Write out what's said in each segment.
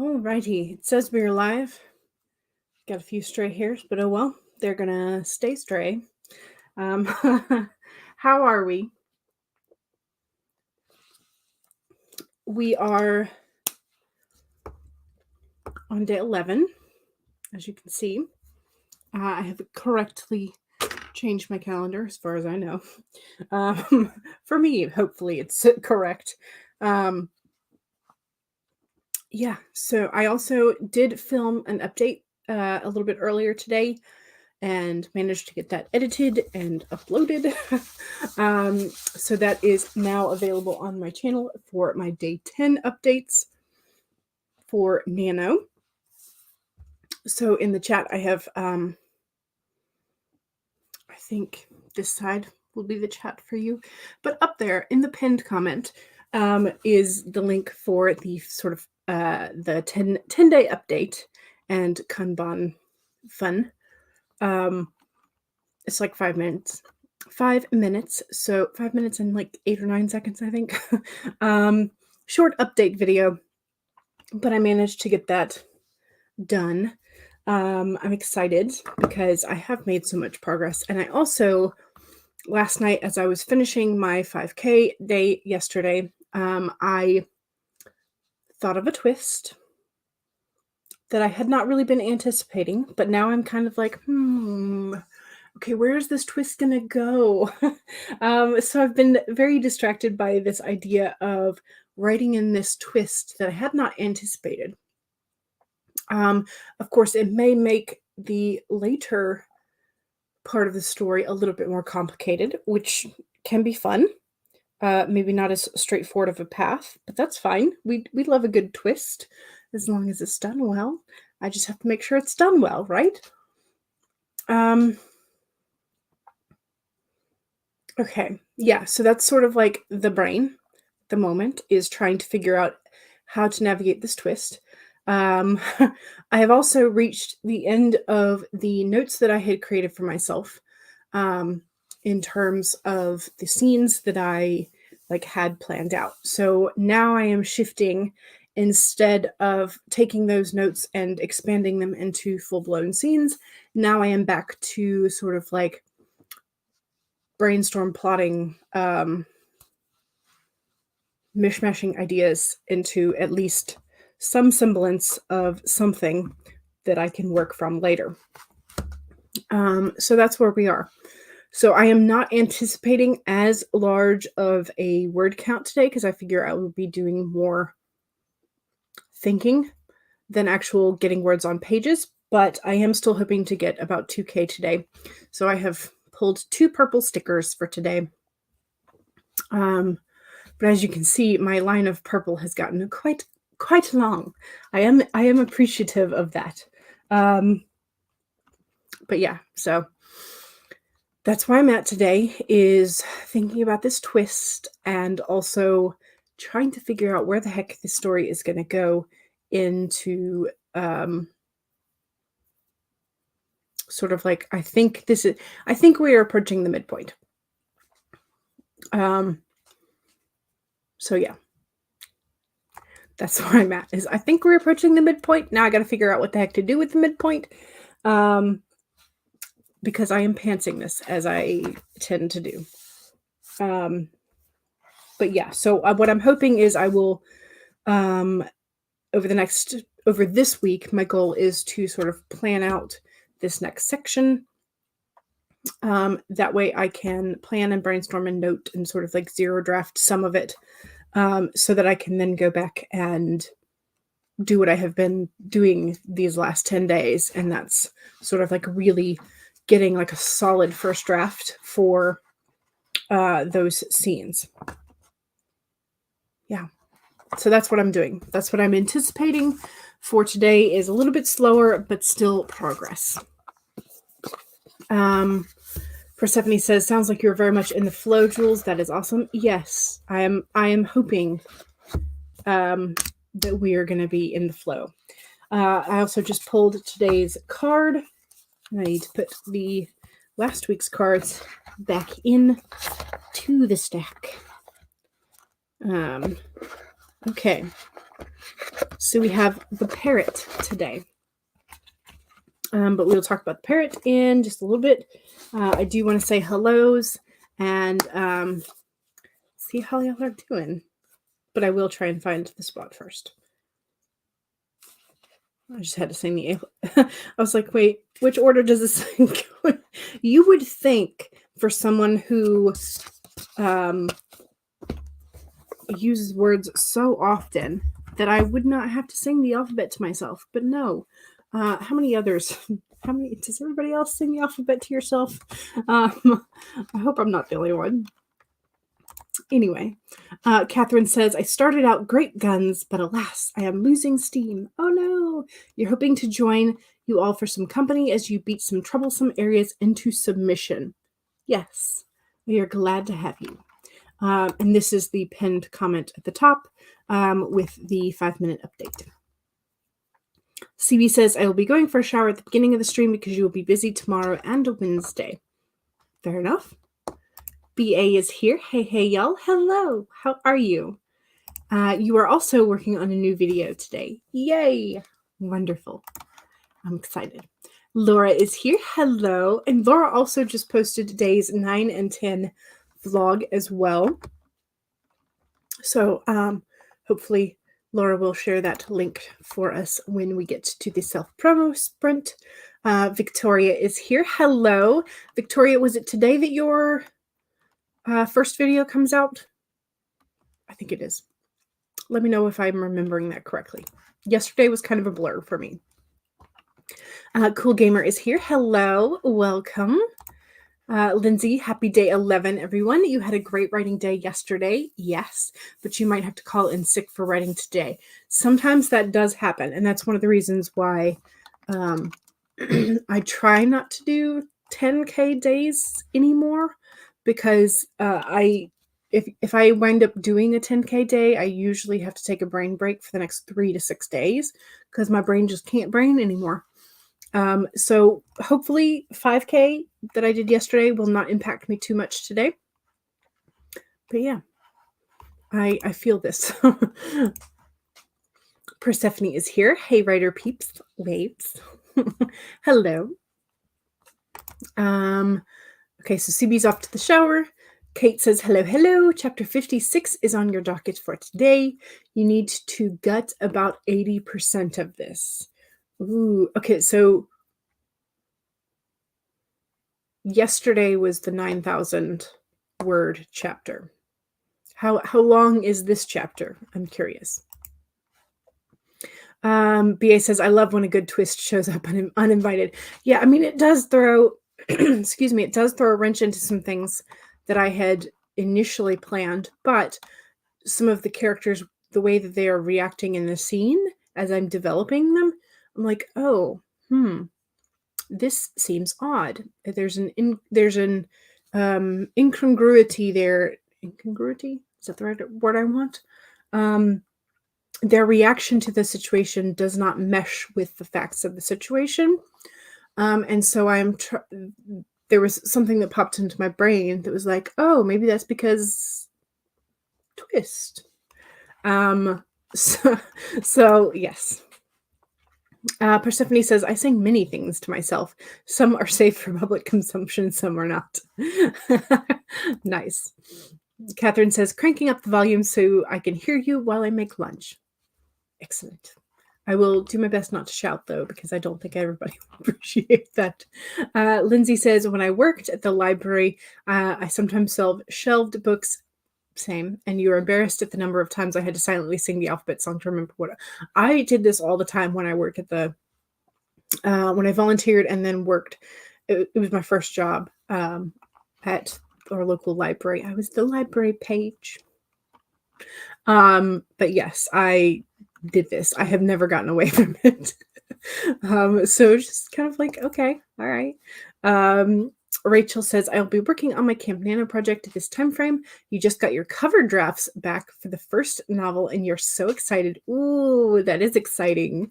Alrighty, it says we're live. Got a few stray hairs, but oh well, they're gonna stay stray. How are we? We are on day 11, as you can see. I have correctly changed my calendar as far as I know. For me, hopefully it's correct. Yeah, so I also did film an update a little bit earlier today and managed to get that edited and uploaded. So that is now available on my channel for my day 10 updates for Nano. So in the chat, I have, I think this side will be the chat for you, but up there in the pinned comment is the link for the sort of the 10-day update and Kanban fun. It's like 5 minutes. 5 minutes. So 5 minutes and like 8 or 9 seconds, I think. Short update video. But I managed to get that done. I'm excited because I have made so much progress. And I also, last night, as I was finishing my 5K day yesterday, I thought of a twist that I had not really been anticipating, but now I'm kind of like, okay, where is this twist gonna go? So I've been very distracted by this idea of writing in this twist that I had not anticipated. Of course, it may make the later part of the story a little bit more complicated, which can be fun. Maybe not as straightforward of a path, but that's fine. We love a good twist as long as it's done well. I just have to make sure it's done well, right? Okay, yeah, so that's sort of like the brain at the moment is trying to figure out how to navigate this twist. I have also reached the end of the notes that I had created for myself in terms of the scenes that I had planned out. So now I am shifting, instead of taking those notes and expanding them into full-blown scenes, now I am back to sort of like brainstorm plotting, mishmashing ideas into at least some semblance of something that I can work from later. So that's where we are. So I am not anticipating as large of a word count today because I figure I will be doing more thinking than actual getting words on pages, but I am still hoping to get about 2K today. So I have pulled 2 purple stickers for today. But as you can see, my line of purple has gotten quite long. I am appreciative of that. But yeah, so that's where I'm at today, is thinking about this twist and also trying to figure out where the heck this story is going to go into, sort of like, I think we are approaching the midpoint. So yeah, that's where I'm at, is I think we're approaching the midpoint. Now I got to figure out what the heck to do with the midpoint, because I am pantsing this, as I tend to do. But yeah, so what I'm hoping is I will, over this week, my goal is to sort of plan out this next section. That way I can plan and brainstorm and note and sort of like zero draft some of it, so that I can then go back and do what I have been doing these last 10 days. And that's sort of like really getting like a solid first draft for those scenes. Yeah. So that's what I'm doing. That's what I'm anticipating for today, is a little bit slower, but still progress. Persephone says, sounds like you're very much in the flow, Jules. That is awesome. Yes, I am hoping that we are going to be in the flow. I also just pulled today's card. I need to put the last week's cards back in to the stack. Okay. So we have the parrot today. But we'll talk about the parrot in just a little bit. I do want to say hellos and see how y'all are doing. But I will try and find the spot first. I just had to sing the I was like, wait, which order does this go? You would think for someone who uses words so often that I would not have to sing the alphabet to myself. But no. How many others? How many? Does everybody else sing the alphabet to yourself? I hope I'm not the only one. Anyway, Catherine says, I started out great guns, but alas, I am losing steam. Oh no! You're hoping to join you all for some company as you beat some troublesome areas into submission. Yes, we are glad to have you. And this is the pinned comment at the top with the 5-minute update. CB says, I will be going for a shower at the beginning of the stream because you will be busy tomorrow and Wednesday. Fair enough. BA is here. Hey, y'all. Hello. How are you? You are also working on a new video today. Yay. Wonderful. I'm excited. Laura is here. Hello. And Laura also just posted days 9 and 10 vlog as well. So hopefully Laura will share that link for us when we get to the self-promo sprint. Victoria is here. Hello. Victoria, was it today that your first video comes out? I think it is. Let me know if I'm remembering that correctly. Yesterday was kind of a blur for me. Cool Gamer is here. Hello. Welcome. Lindsay, happy day 11, everyone. You had a great writing day yesterday. Yes, but you might have to call in sick for writing today. Sometimes that does happen, and that's one of the reasons why I try not to do 10K days anymore, because if I wind up doing a 10K day, I usually have to take a brain break for the next 3 to 6 days because my brain just can't brain anymore. So hopefully 5K that I did yesterday will not impact me too much today. But yeah, I feel this. Persephone is here. Hey, writer peeps. Waves. Hello. Okay, so CB's off to the shower. Kate says, hello. Chapter 56 is on your docket for today. You need to gut about 80% of this. Ooh, okay, so yesterday was the 9,000 word chapter. How long is this chapter? I'm curious. BA says, I love when a good twist shows up uninvited. Yeah, I mean, it does throw, excuse me, it does throw a wrench into some things that I had initially planned, but some of the characters, the way that they are reacting in the scene as I'm developing them, I'm like, oh, this seems odd. There's an incongruity there. Incongruity? Is that the right word I want? Their reaction to the situation does not mesh with the facts of the situation. And so there was something that popped into my brain that was like, oh, maybe that's because twist. So yes. Persephone says, I sing many things to myself. Some are safe for public consumption, some are not. Nice. Catherine says, cranking up the volume so I can hear you while I make lunch. Excellent. I will do my best not to shout, though, because I don't think everybody will appreciate that. Lindsay says, when I worked at the library, I sometimes shelved books. Same. And you were embarrassed at the number of times I had to silently sing the alphabet song to remember what I did. This all the time when I worked at when I volunteered and then worked. It was my first job at our local library. I was the library page. But yes, I did this. I have never gotten away from it. So just kind of like, okay, all right. Rachel says, I'll be working on my Camp Nano project at this time frame. You just got your cover drafts back for the first novel and you're so excited. Ooh, that is exciting.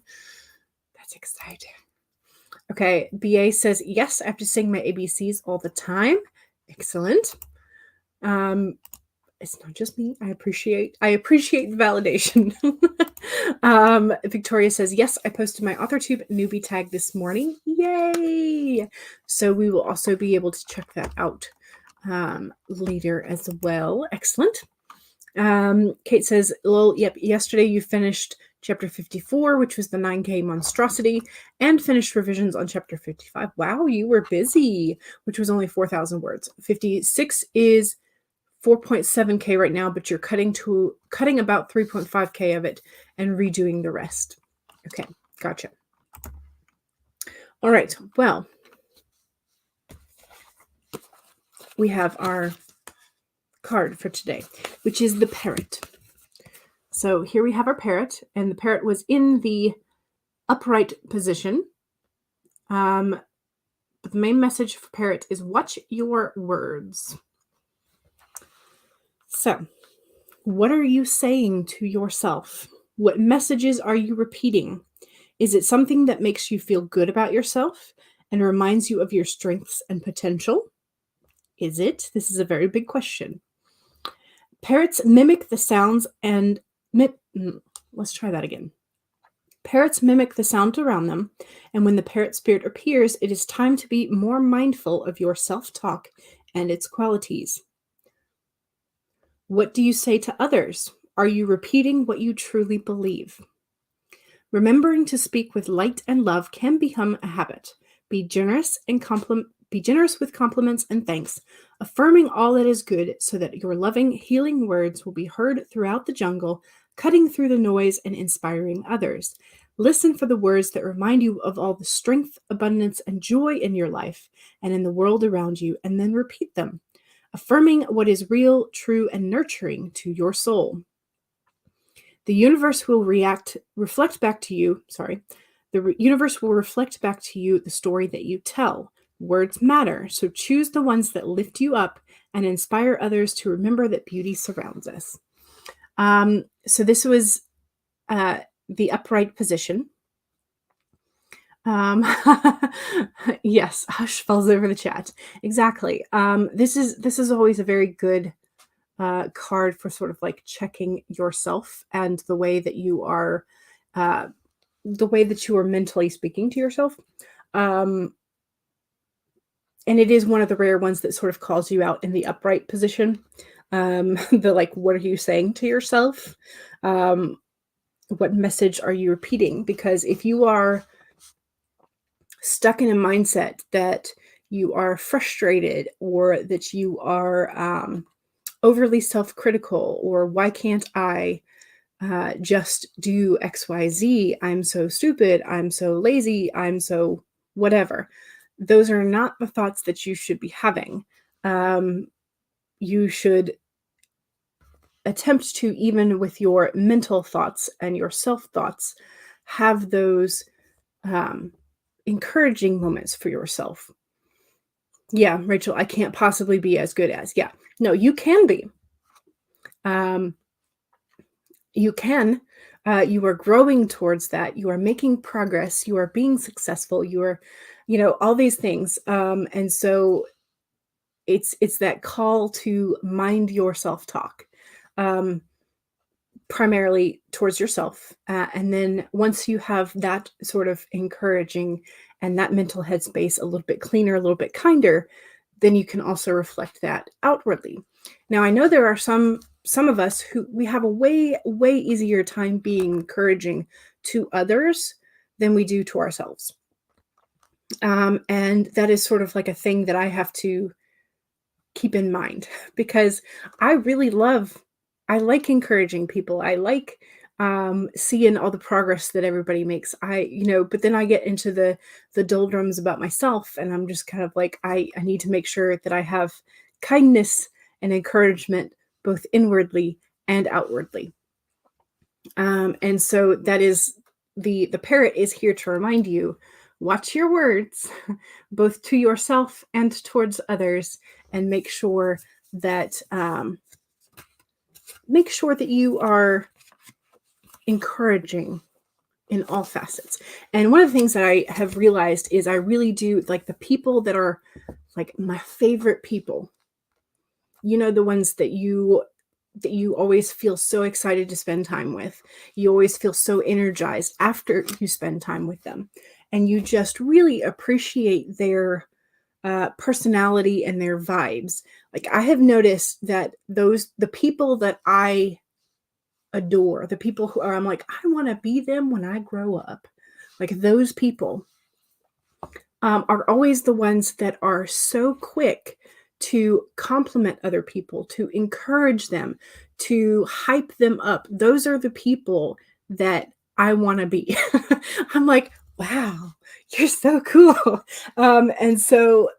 That's exciting. Okay, BA says, yes, I have to sing my ABCs all the time. Excellent. it's not just me. I appreciate the validation. Victoria says, yes, I posted my AuthorTube newbie tag this morning. Yay! So we will also be able to check that out later as well. Excellent. Kate says, lol, yep, yesterday you finished chapter 54, which was the 9K monstrosity, and finished revisions on chapter 55. Wow, you were busy, which was only 4,000 words. 56 is 4.7K right now, but you're cutting about 3.5K of it and redoing the rest. Okay, gotcha. All right, well, we have our card for today, which is the parrot. So here we have our parrot, and the parrot was in the upright position. But the main message for parrot is watch your words. So, what are you saying to yourself? What messages are you repeating? Is it something that makes you feel good about yourself and reminds you of your strengths and potential? Is it? This is a very big question. Parrots mimic the sounds and let's try that again. Parrots mimic the sound around them, and when the parrot spirit appears, it is time to be more mindful of your self-talk and its qualities. What do you say to others? Are you repeating what you truly believe? Remembering to speak with light and love can become a habit. Be generous with compliments and thanks, affirming all that is good so that your loving, healing words will be heard throughout the jungle, cutting through the noise and inspiring others. Listen for the words that remind you of all the strength, abundance, and joy in your life and in the world around you, and then repeat them, affirming what is real, true, and nurturing to your soul. The universe will reflect back to you the story that you tell. Words matter, so choose the ones that lift you up and inspire others to remember that beauty surrounds us. So this was the upright position. Yes, hush falls over the chat. Exactly. This is always a very good card for sort of like checking yourself and the way that you are mentally speaking to yourself. And it is one of the rare ones that sort of calls you out in the upright position. The like, what are you saying to yourself? What message are you repeating? Because if you are stuck in a mindset that you are frustrated or that you are overly self-critical, or why can't I just do XYZ? I'm so stupid. I'm so lazy. I'm so whatever. Those are not the thoughts that you should be having. You should attempt to, even with your mental thoughts and your self-thoughts, have those encouraging moments for yourself. Yeah, Rachel, I can't possibly be as good as. Yeah, no, you can be. You can. You are growing towards that. You are making progress. You are being successful. You are, all these things. And so it's that call to mind your self-talk, primarily towards yourself. And then once you have that sort of encouraging and that mental headspace a little bit cleaner, a little bit kinder, then you can also reflect that outwardly. Now, I know there are some of us who we have a way easier time being encouraging to others than we do to ourselves. And that is sort of like a thing that I have to keep in mind, because I like encouraging people. I like seeing all the progress that everybody makes. But then I get into the doldrums about myself, and I'm just kind of like, I need to make sure that I have kindness and encouragement both inwardly and outwardly. And so that is the parrot is here to remind you, watch your words, both to yourself and towards others, and make sure that you are encouraging in all facets. And one of the things that I have realized is I really do like the people that are like my favorite people. The ones that you that you always feel so excited to spend time with. You always feel so energized after you spend time with them. And you just really appreciate their personality and their vibes. Like, I have noticed that the people that I adore, the people who are, I'm like, I want to be them when I grow up. Like, those people are always the ones that are so quick to compliment other people, to encourage them, to hype them up. Those are the people that I want to be. I'm like, wow, you're so cool. And so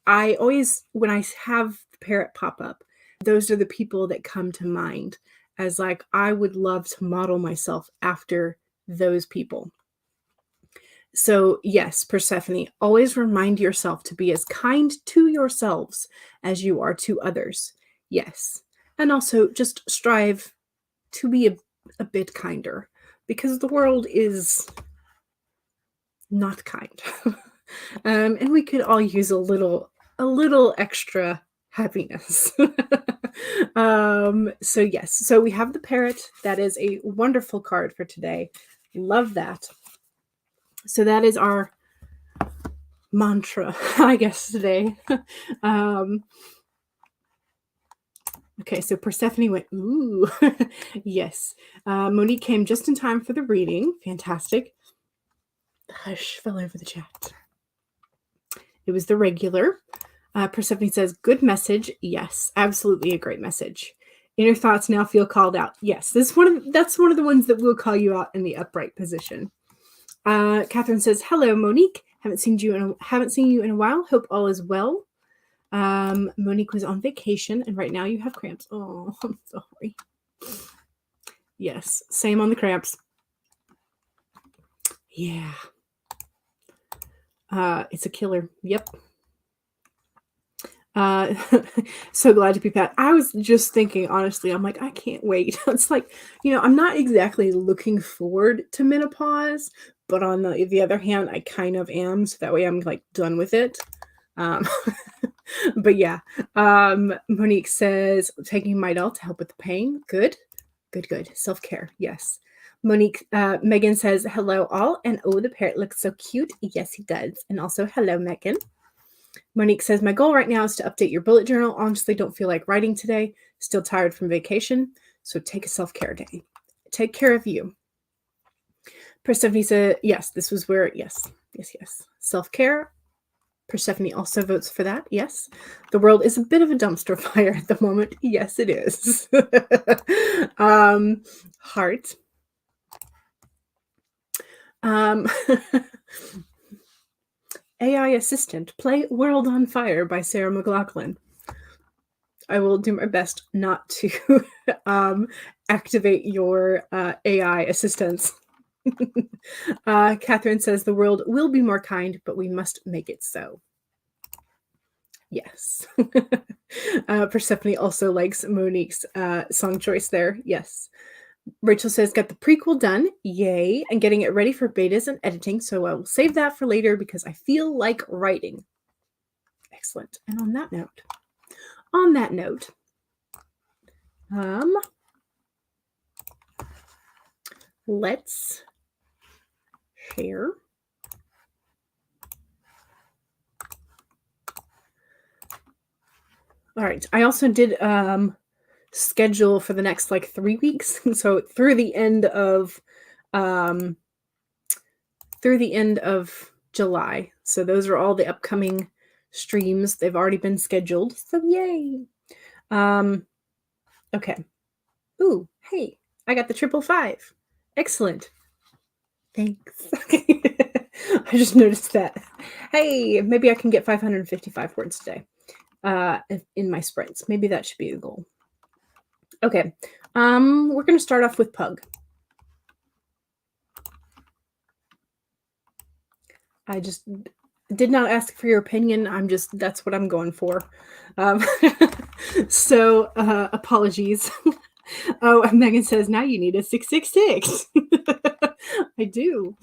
I always, when I have the parrot pop up, those are the people that come to mind as like, I would love to model myself after those people. So yes, Persephone, always remind yourself to be as kind to yourselves as you are to others. Yes. And also just strive to be a bit kinder, because the world is not kind. And we could all use a little extra happiness. So yes, so we have the parrot. That is a wonderful card for today. Love that. So that is our mantra, I guess, today. Okay, so Persephone went, ooh, yes. Monique came just in time for the reading. Fantastic. Hush, fell over the chat. It was the regular. Persephone says, good message. Yes, absolutely a great message. Inner thoughts now feel called out. Yes, that's one of the ones that will call you out in the upright position. Catherine says, hello, Monique. Haven't seen you in a while. Hope all is well. Monique was on vacation, and right now you have cramps. Oh, I'm sorry. Yes, same on the cramps. Yeah. It's a killer. Yep. So glad to be back. I was just thinking, honestly, I'm like, I can't wait. It's like, I'm not exactly looking forward to menopause, but on the other hand, I kind of am. So that way I'm like done with it. But yeah, Monique says, taking Midol to help with the pain. Good. Self-care. Yes. Monique, Megan says, hello all. And oh, the parrot looks so cute. Yes, he does. And also, hello, Megan. Monique says, my goal right now is to update your bullet journal. Honestly, don't feel like writing today. Still tired from vacation. So take a self-care day. Take care of you. Persephone said, yes, this was where, yes. Self-care. Persephone also votes for that. Yes. The world is a bit of a dumpster fire at the moment. Yes, it is. Heart. AI Assistant, play World on Fire by Sarah McLachlan. I will do my best not to activate your AI assistants. Catherine says the world will be more kind, but we must make it so. Yes. Persephone also likes Monique's song choice there. Yes. Rachel says, got the prequel done. Yay. And getting it ready for betas and editing. So I will save that for later because I feel like writing. Excellent. And on that note, let's share. All right. I also did schedule for the next 3 weeks. So through the end of July. So those are all the upcoming streams. They've already been scheduled. So yay. Okay. Ooh, hey, I got the 555. Excellent. Thanks. I just noticed that. Hey, maybe I can get 555 words today in my sprints. Maybe that should be the goal. Okay. We're going to start off with Pug. I just did not ask for your opinion. That's what I'm going for. So apologies. Oh, and Megan says, now you need a 666. I do.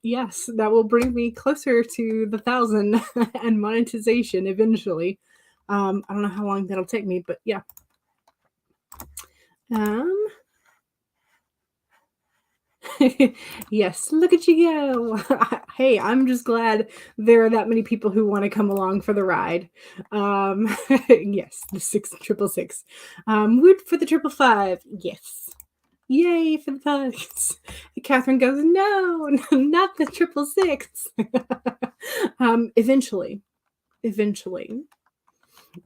Yes, that will bring me closer to the 1,000 and monetization eventually. I don't know how long that'll take me, but yeah. Um, yes, look at you go. Hey, I'm just glad there are that many people who want to come along for the ride. Yes, the 6 666. Woot for the 555. Yes. Yay for the pugs. Catherine goes, no, not the 666. Eventually. Eventually.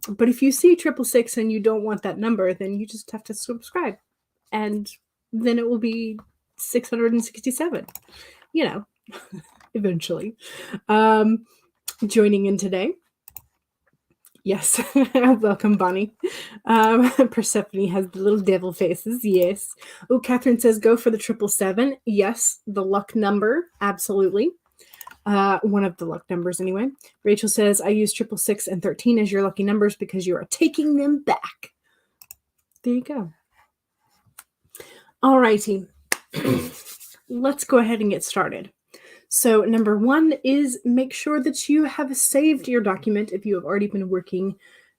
But if you see 666 and you don't want that number, then you just have to subscribe. And then it will be 667. You know, eventually. Joining in today. Yes. Welcome, Bonnie. Persephone has the little devil faces. Yes. Oh, Catherine says go for the 777. Yes. The luck number. Absolutely. One of the luck numbers, anyway. Rachel says, I use 666 and 13 as your lucky numbers because you are taking them back. There you go. All righty. Let's go ahead and get started. So, number one is make sure that you have saved your document if you have already been working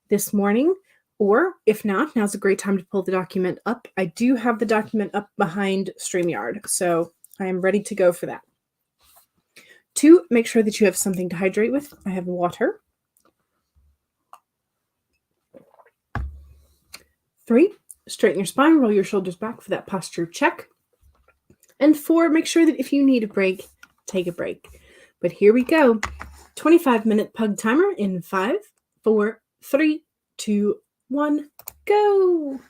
this morning. Or if not, now's a great time to pull the document up. I do have the document up behind StreamYard, so I am ready to go for that. 2, make sure that you have something to hydrate with. I have water. 3, straighten your spine, roll your shoulders back for that posture check. And 4, make sure that if you need a break, take a break. But here we go. 25-minute pug timer in 5, 4, 3, 2, 1, go!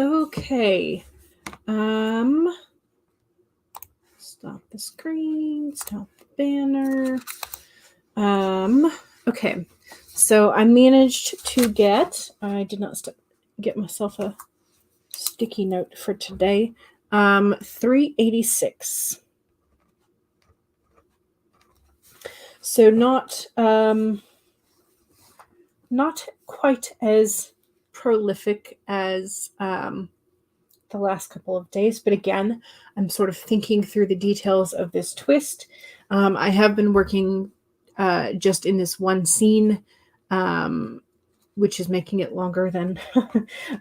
Okay. Stop the screen, stop the banner. Okay. So I managed to get, I did not get myself a sticky note for today. 386. So not quite as prolific as the last couple of days, but again, I'm sort of thinking through the details of this twist. I have been working just in this one scene, which is making it longer than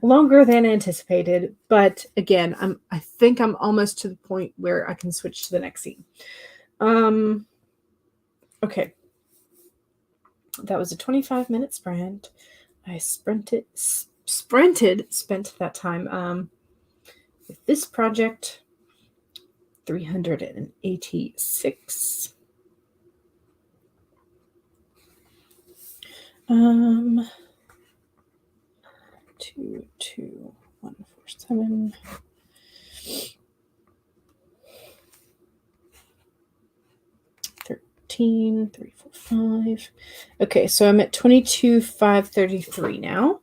anticipated. But again, I think I'm almost to the point where I can switch to the next scene. Okay. That was a 25-minute sprint. I spent that time with this project. 386. 22147. $13, 345. Okay, so I'm at 22,533 now.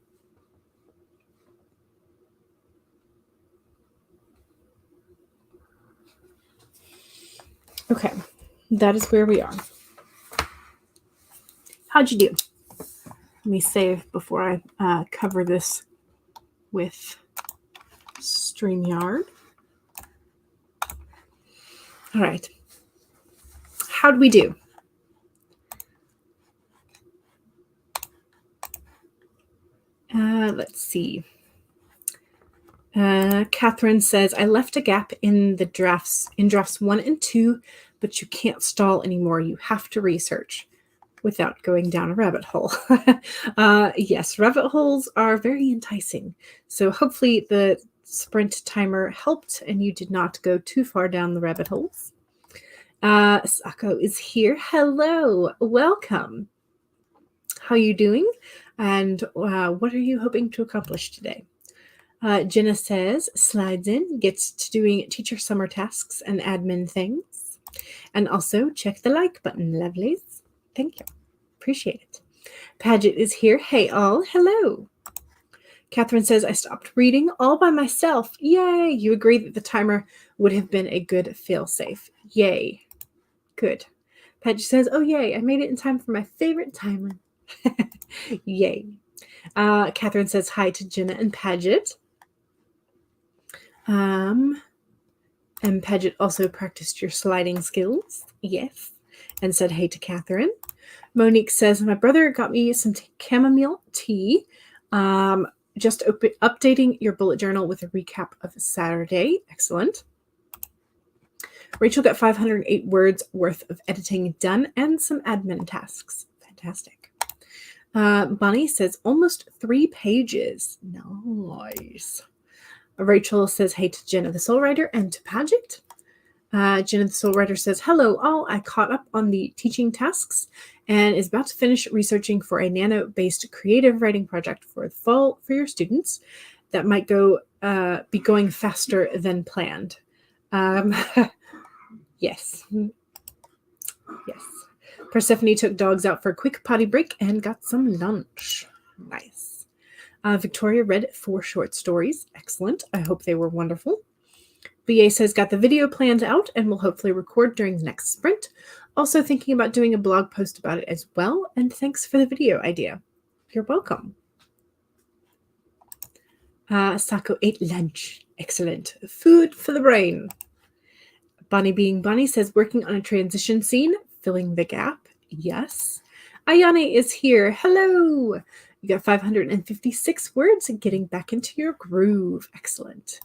Okay, that is where we are. How'd you do? Let me save before I cover this with StreamYard. All right. How'd we do? Let's see. Catherine says, I left a gap in drafts 1 and 2, but you can't stall anymore. You have to research without going down a rabbit hole. Yes, rabbit holes are very enticing. So hopefully the sprint timer helped and you did not go too far down the rabbit holes. Sako is here. Hello, welcome. How are you doing? And what are you hoping to accomplish today? Jenna says, slides in, gets to doing teacher summer tasks and admin things. And also check the like button, lovelies. Thank you. Appreciate it. Paget is here. Hey all. Hello. Catherine says, I stopped reading all by myself. Yay. You agree that the timer would have been a good fail-safe. Yay. Good. Paget says, oh yay, I made it in time for my favorite timer. Yay. Catherine says hi to Jenna and Paget. And Paget also practiced your sliding skills. Yes. And said hey to Catherine. Monique says, my brother got me some chamomile tea. Just updating your bullet journal with a recap of Saturday. Excellent. Rachel got 508 words worth of editing done and some admin tasks. Fantastic. Bonnie says, almost 3 pages. Nice. Rachel says, hey to Jenna the Soul Writer and to Paget. Jenna the Soul Writer says, hello all. I caught up on the teaching tasks and is about to finish researching for a nano-based creative writing project for the fall for your students that might be going faster than planned. Yes. Yes. Persephone took dogs out for a quick potty break and got some lunch. Nice. Victoria read 4 short stories. Excellent. I hope they were wonderful. BA says, got the video planned out and will hopefully record during the next sprint. Also thinking about doing a blog post about it as well. And thanks for the video idea. You're welcome. Sako ate lunch. Excellent. Food for the brain. Bonnie being Bonnie says, working on a transition scene, filling the gap. Yes. Ayane is here. Hello. You got 556 words and getting back into your groove. Excellent.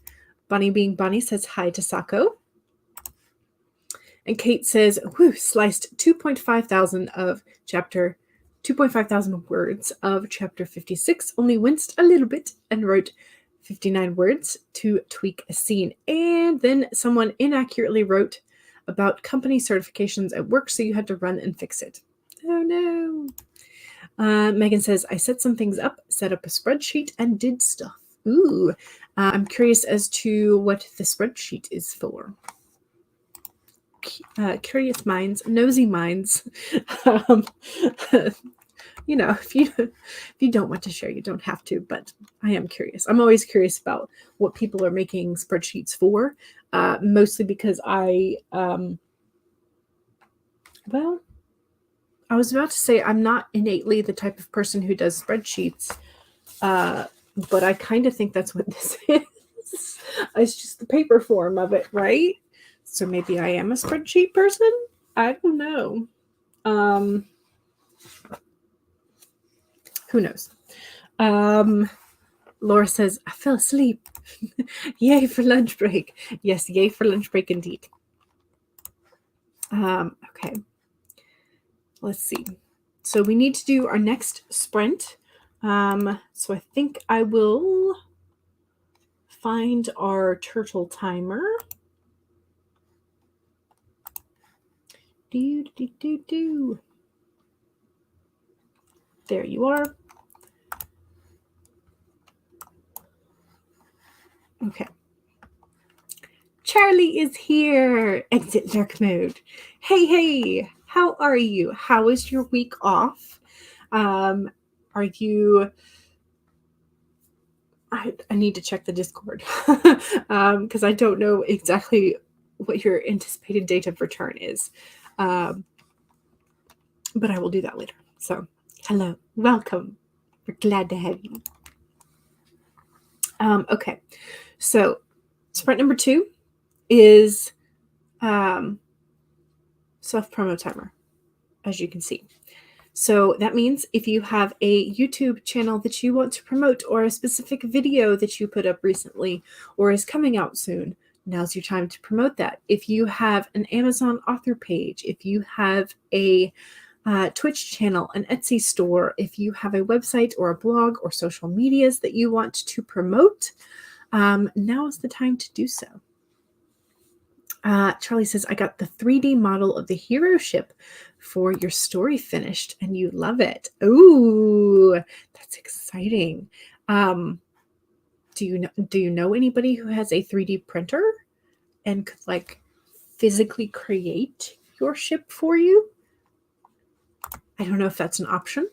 Bonnie being Bonnie says hi to Sako. And Kate says, whew, sliced 2.5 thousand words of chapter 56, only winced a little bit and wrote 59 words to tweak a scene. And then someone inaccurately wrote about company certifications at work, so you had to run and fix it. Oh no. Megan says, I set some things up, set up a spreadsheet, and did stuff. Ooh, I'm curious as to what the spreadsheet is for. Curious minds, nosy minds. um, if you don't want to share, you don't have to, but I am curious. I'm always curious about what people are making spreadsheets for, mostly because I was about to say I'm not innately the type of person who does spreadsheets, but I kind of think that's what this is. It's just the paper form of it, right? So maybe I am a spreadsheet person? I don't know. Who knows? Laura says, I fell asleep. Yay for lunch break. Yes, yay for lunch break indeed. Okay. Let's see. So we need to do our next sprint. So I think I will find our turtle timer. There you are. Okay. Charlie is here. Exit lurk mode. Hey, how are you? How is your week off? Are you... I need to check the Discord because I don't know exactly what your anticipated date of return is. But I will do that later. So, hello. Welcome. We're glad to have you. Okay. So, sprint number 2 is self-promo timer, as you can see. So that means if you have a YouTube channel that you want to promote, or a specific video that you put up recently or is coming out soon, now's your time to promote that. If you have an Amazon author page, if you have a Twitch channel, an Etsy store, if you have a website or a blog or social medias that you want to promote, now is the time to do so. Charlie says, I got the 3D model of the hero ship for your story finished and you love it. Ooh, that's exciting. Do you know anybody who has a 3D printer and could like physically create your ship for you? I don't know if that's an option.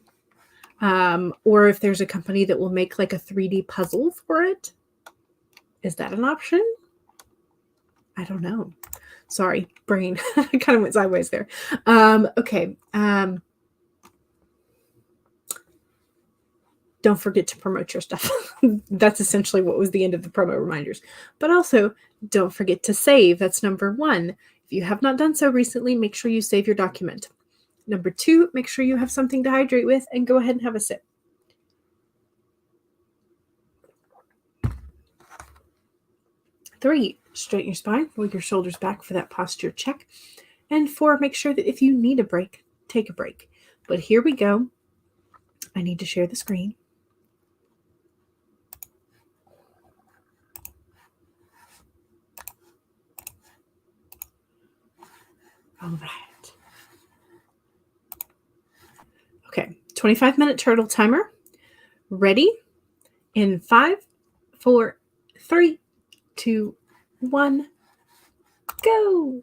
Or if there's a company that will make like a 3D puzzle for it. Is that an option? I don't know. Sorry, brain kind of went sideways there. Okay. Don't forget to promote your stuff. That's essentially what was the end of the promo reminders. But also, don't forget to save. That's number 1. If you have not done so recently, make sure you save your document. Number 2, make sure you have something to hydrate with and go ahead and have a sip. 3, straighten your spine, roll your shoulders back for that posture check. And 4, make sure that if you need a break, take a break. But here we go. I need to share the screen. All right. Okay, 25-minute turtle timer. Ready? In 5, 4, 3, 2, 1, go!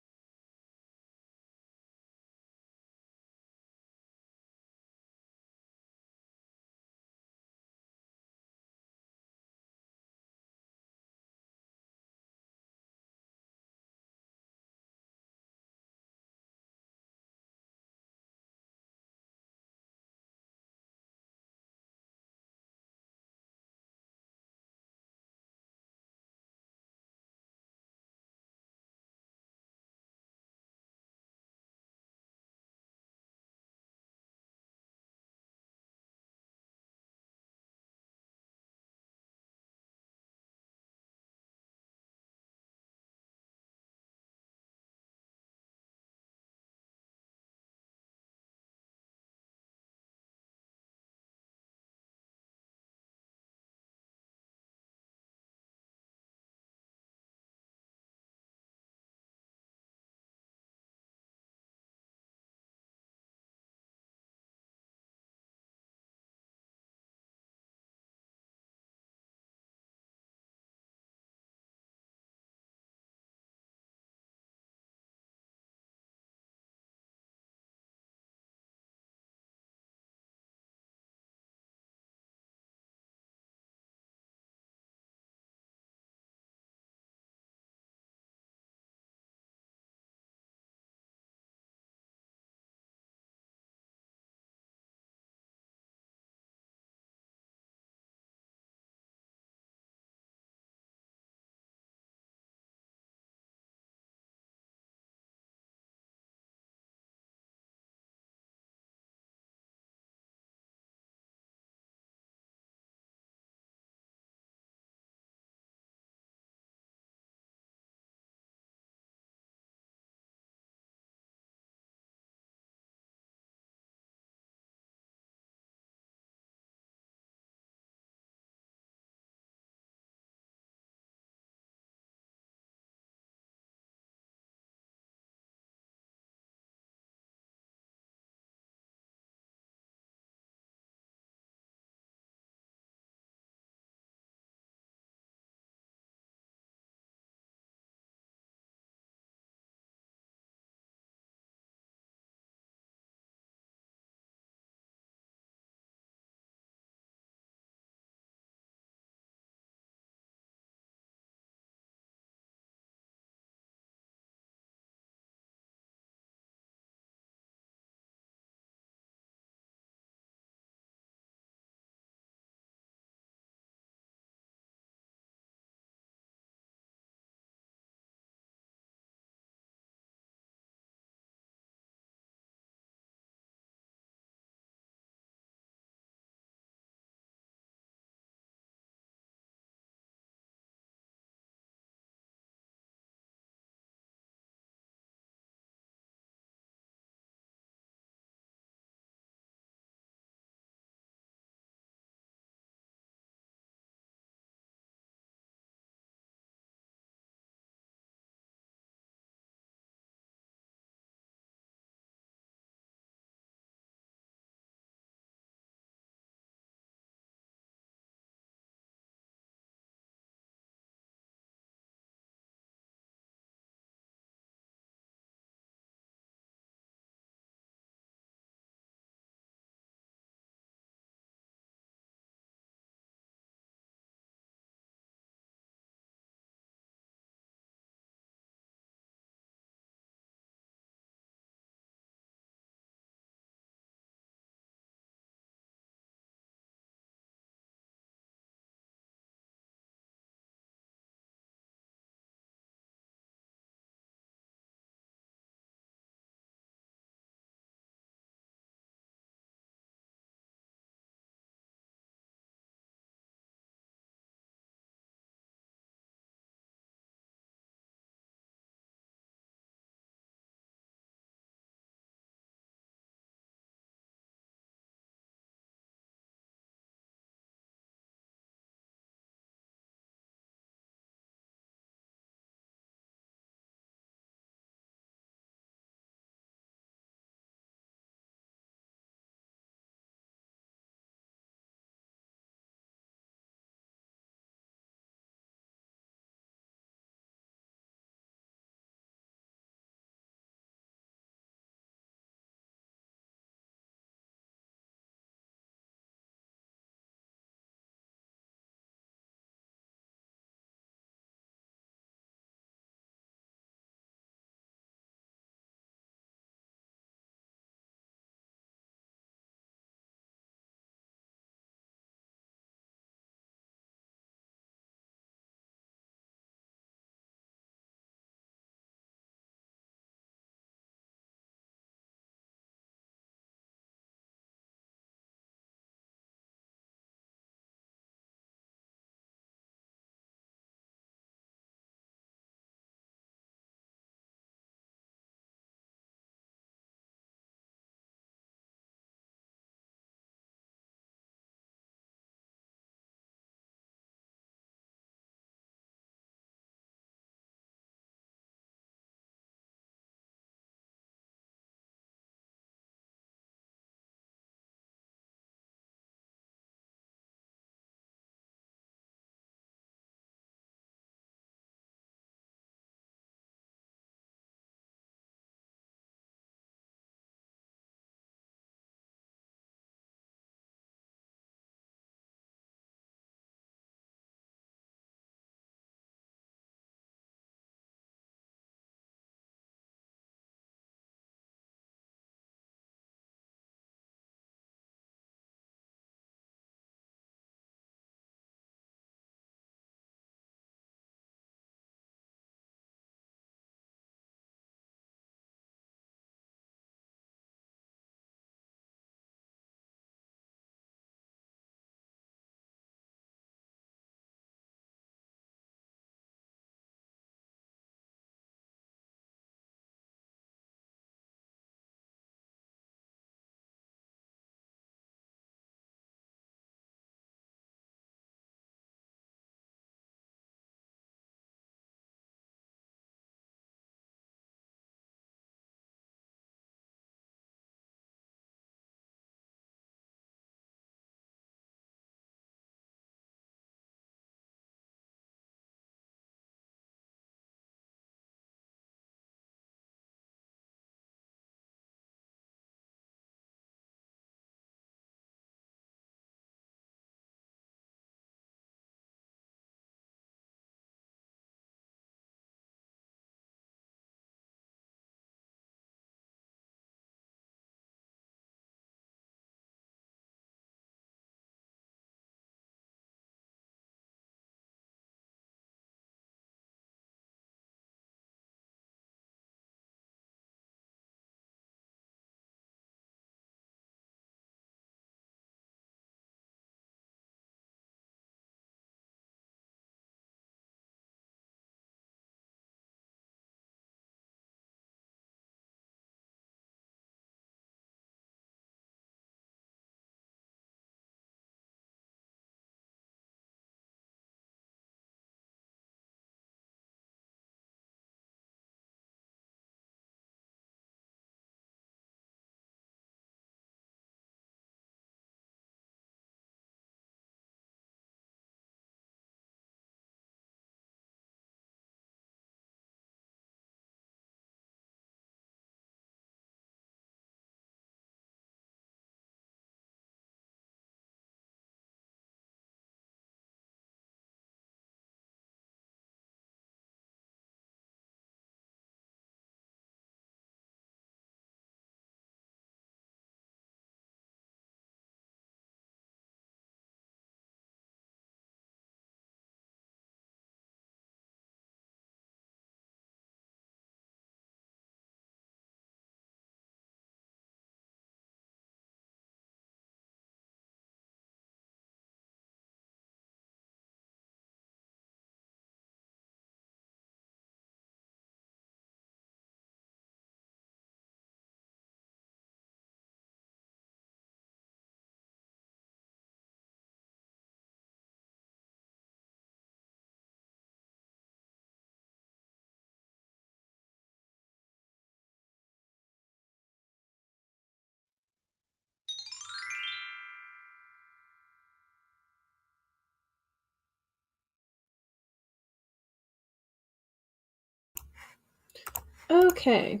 Okay.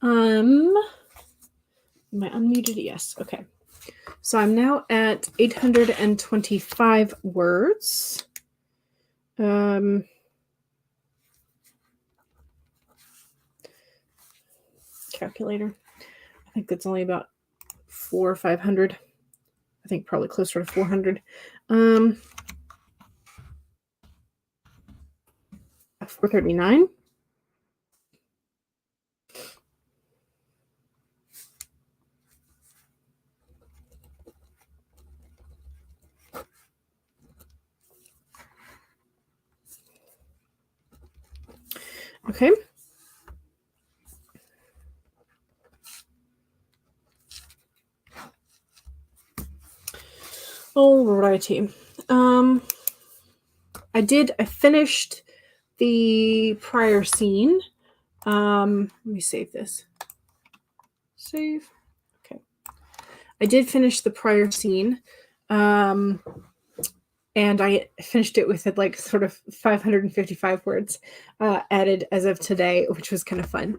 Am I unmuted? Yes. Okay. So I'm now at 825 words. Calculator. I think that's only about 400 or 500. I think probably closer to 400. 439. Okay. Alrighty. I finished the prior scene. Let me save this. Save. Okay. I did finish the prior scene. And I finished it with like sort of 555 words added as of today, which was kind of fun.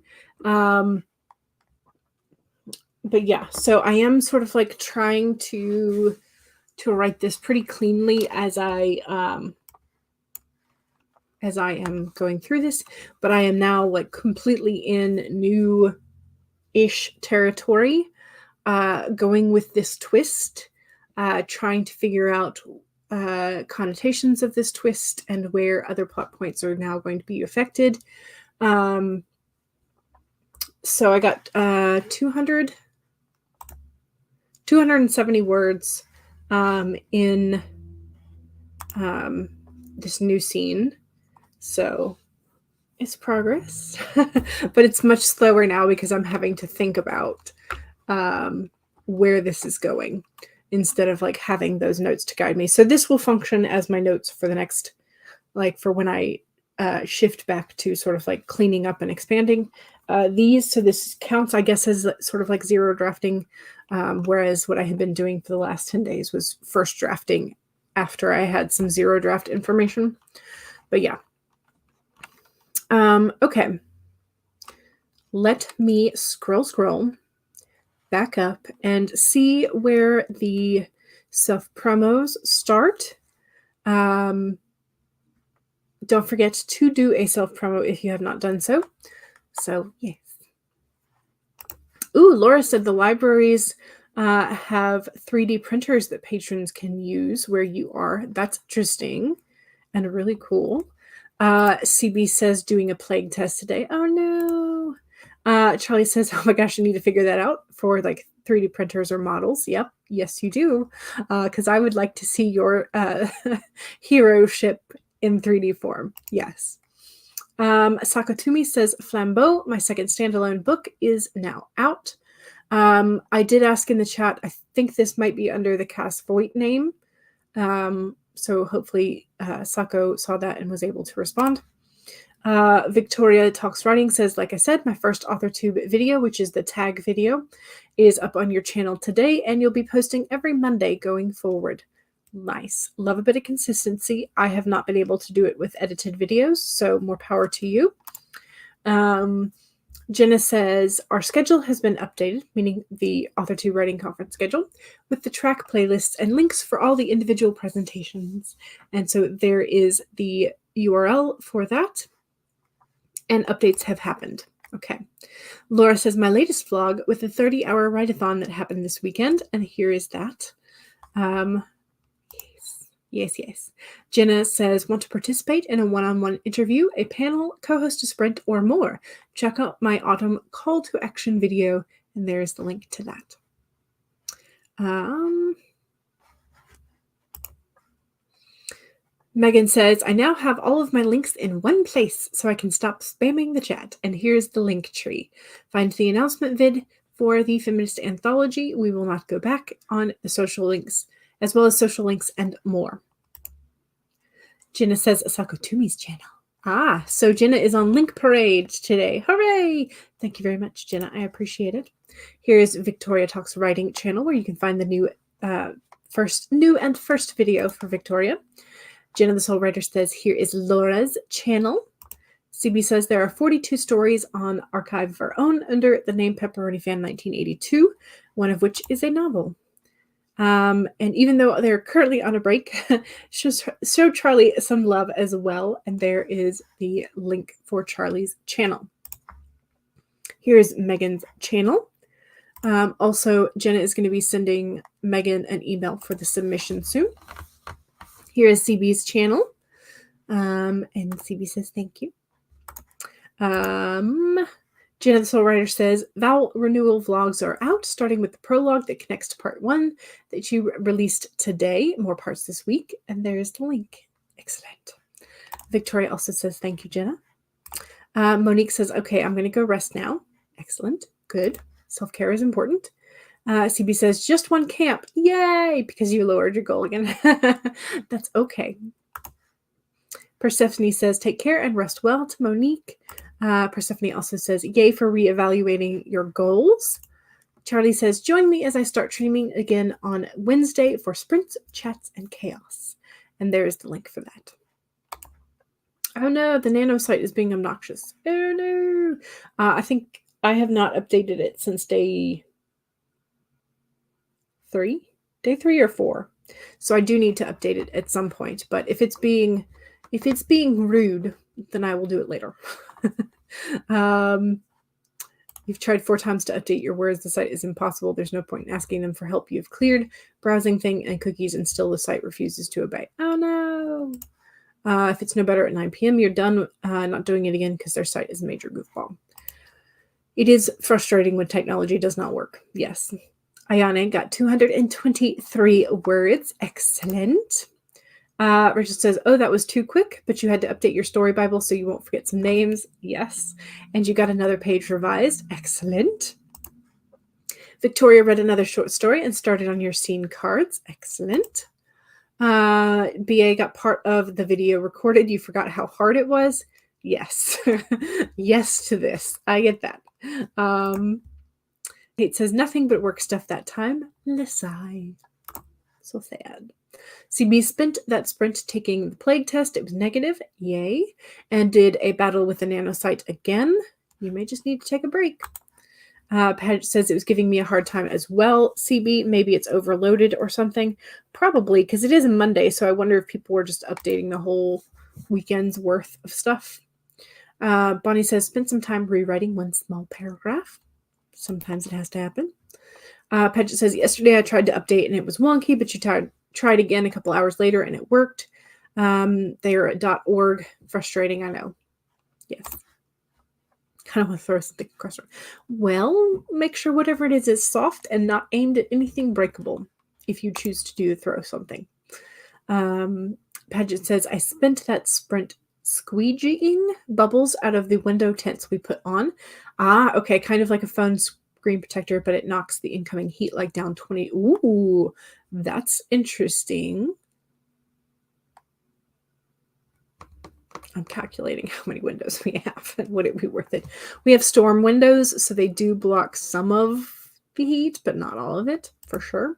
But yeah, so I am sort of like trying to write this pretty cleanly as I am going through this, but I am now like completely in new-ish territory, going with this twist, trying to figure out connotations of this twist and where other plot points are now going to be affected. So I got 270 words in this new scene. So it's progress, but it's much slower now because I'm having to think about where this is going instead of like having those notes to guide me. So this will function as my notes for the next, like for when I shift back to sort of like cleaning up and expanding these. So this counts, I guess, as sort of like zero drafting, whereas what I had been doing for the last 10 days was first drafting after I had some zero draft information. But yeah. Okay. Let me scroll back up and see where the self-promos start. Don't forget to do a self-promo if you have not done so. So, yes. Ooh, Laura said the libraries have 3D printers that patrons can use where you are. That's interesting and really cool. CB says doing a plague test today. Oh, no. Charlie says, oh my gosh, I need to figure that out for like 3D printers or models. Yep. Yes, you do. Because I would like to see your hero ship in 3D form. Yes. Sakatumi says, Flambeau, my second standalone book, is now out. I did ask in the chat, I think this might be under the Cass Voight name. So hopefully Sako saw that and was able to respond. Victoria Talks Writing says, like I said, my first AuthorTube video, which is the tag video, is up on your channel today, and you'll be posting every Monday going forward. Nice. Love a bit of consistency. I have not been able to do it with edited videos, so more power to you. Jenna says, our schedule has been updated, meaning the AuthorTube Writing Conference schedule, with the track playlists and links for all the individual presentations. And so there is the URL for that, and updates have happened. Okay. Laura says, my latest vlog with a 30-hour write-a-thon that happened this weekend, and here is that. Yes. Jenna says, want to participate in a one-on-one interview, a panel, co-host a sprint, or more? Check out my autumn call to action video, and there's the link to that. Megan says, I now have all of my links in one place so I can stop spamming the chat. And here's the link tree. Find the announcement vid for the feminist anthology. We will not go back on the social links, as well as social links and more. Jenna says, Sakotumi's channel. So Jenna is on Link Parade today. Hooray! Thank you very much, Jenna. I appreciate it. Here's Victoria Talks Writing channel, where you can find the new and first video for Victoria. Jenna the Soul Writer says, here is Laura's channel. CB says there are 42 stories on Archive of Our Own under the name Pepperoni Fan 1982, one of which is a novel. And even though they're currently on a break, show Charlie some love as well. And there is the link for Charlie's channel. Here's Megan's channel. Also, Jenna is going to be sending Megan an email for the submission soon. Here is CB's channel. And CB says thank you. Jenna the Soul Writer says, Vowel renewal vlogs are out, starting with the prologue that connects to part 1 that you released today. More parts this week. And there's the link. Excellent. Victoria also says, thank you, Jenna. Monique says, okay, I'm going to go rest now. Excellent. Good. Self-care is important. CB says, just one camp. Yay! Because you lowered your goal again. That's okay. Persephone says, take care and rest well to Monique. Persephone also says, yay for reevaluating your goals. Charlie says, join me as I start streaming again on Wednesday for sprints, chats, and chaos. And there's the link for that. Oh no, the nano site is being obnoxious. Oh no. I think I have not updated it since day 3? Day 3 or 4. So I do need to update it at some point. But if it's being rude, then I will do it later. You've tried 4 times to update your words. The site is impossible. There's no point in asking them for help. You've cleared browsing thing and cookies, and still the site refuses to obey. Oh no. If it's no better at 9 p.m., you're done not doing it again because their site is a major goofball. It is frustrating when technology does not work. Yes. Ayane got 223 words. Excellent. Rachel says, oh, that was too quick, but you had to update your story Bible so you won't forget some names. Yes. And you got another page revised. Excellent. Victoria read another short story and started on your scene cards. Excellent. BA got part of the video recorded. You forgot how hard it was. Yes. Yes to this. I get that. It says nothing but work stuff that time. Lisai. So sad. CB spent that sprint taking the plague test. It was negative. Yay. And did a battle with the nanosite again. You may just need to take a break. Padge says it was giving me a hard time as well. CB, maybe it's overloaded or something. Probably, because it is a Monday, so I wonder if people were just updating the whole weekend's worth of stuff. Bonnie says, spent some time rewriting one small paragraph. Sometimes it has to happen. Padgett says, yesterday I tried to update and it was wonky, but you tried again a couple hours later and it worked. They are at .org. Frustrating, I know. Yes. Kind of want to throw something across. Well, make sure whatever it is soft and not aimed at anything breakable if you choose to throw something. Padgett says, I spent that sprint squeegeeing bubbles out of the window tints we put on. Okay, kind of like a phone screen protector, but it knocks the incoming heat like down 20. Ooh, that's interesting. I'm calculating how many windows we have and would it be worth it. We have storm windows, so they do block some of the heat, but not all of it, for sure.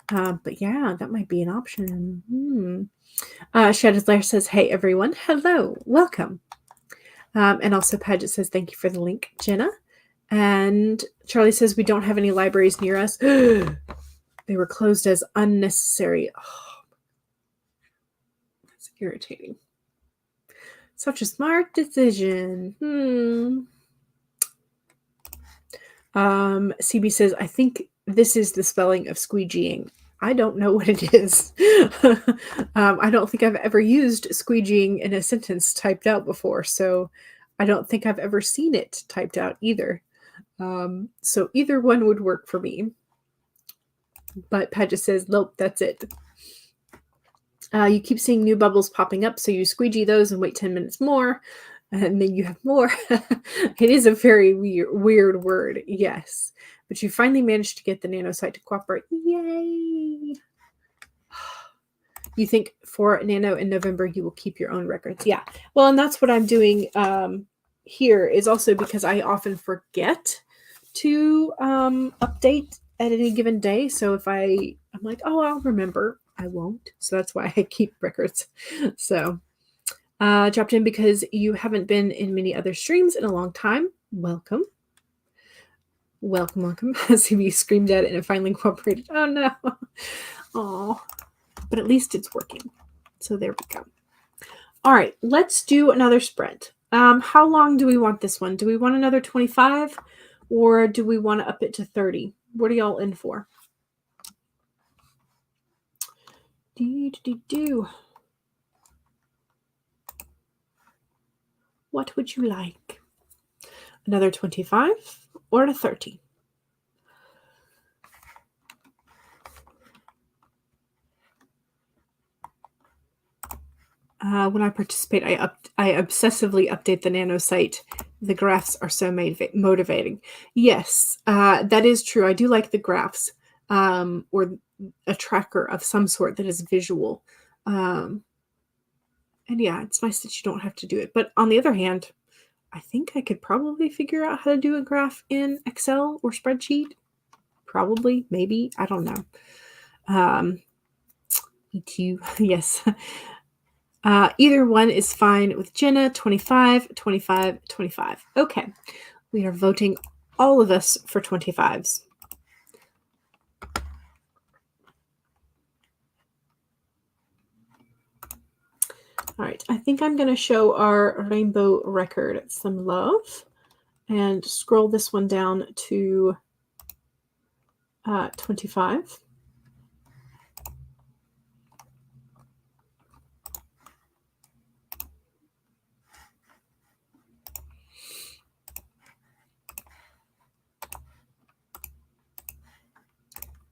But yeah, that might be an option. Shadow's Lair says, hey everyone, hello, welcome. And also Padgett says, thank you for the link, Jenna. And Charlie says, we don't have any libraries near us. They were closed as unnecessary. Oh, that's irritating. Such a smart decision. CB says, I think this is the spelling of squeegeeing. I don't know what it is. I don't think I've ever used squeegeeing in a sentence typed out before, so I don't think I've ever seen it typed out either. So either one would work for me. But Padgett says, nope, that's it. You keep seeing new bubbles popping up, so you squeegee those and wait 10 minutes more, and then you have more. It is a very weird word, yes. But you finally managed to get the nanosite to cooperate. Yay! You think for Nano in November, you will keep your own records. Yeah. Well, and that's what I'm doing here is also because I often forget to update at any given day. So if I'm like, oh, I'll remember. I won't. So that's why I keep records. So dropped in because you haven't been in many other streams in a long time. Welcome. Welcome, welcome. CB screamed at it and it finally cooperated. Oh no. Oh. But at least it's working. So there we go. All right, let's do another spread. How long do we want this one? Do we want another 25 or do we want to up it to 30? What are y'all in for? What would you like? Another 25 or a 30? When I participate, I obsessively update the Nano site. The graphs are so motivating. Yes, that is true. I do like the graphs, or a tracker of some sort that is visual. And yeah, it's nice that you don't have to do it. But on the other hand, I think I could probably figure out how to do a graph in Excel or spreadsheet. Probably, maybe, I don't know. Me too. Yes. Either one is fine with Jenna. 25, 25, 25. Okay. We are voting all of us for 25s. All right. I think I'm going to show our rainbow record some love and scroll this one down to 25.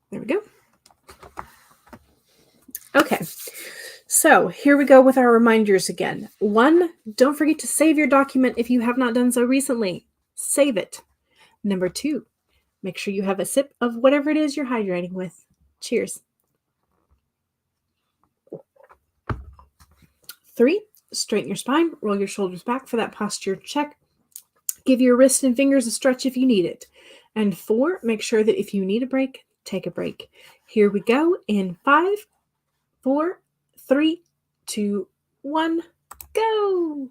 There we go. Okay, so here we go with our reminders again. 1, don't forget to save your document if you have not done so recently. Save it. Number 2, make sure you have a sip of whatever it is you're hydrating with. Cheers. 3, straighten your spine, roll your shoulders back for that posture check. Give your wrists and fingers a stretch if you need it. And 4, make sure that if you need a break, take a break. Here we go in 5, 4, 3, 2, 1, go!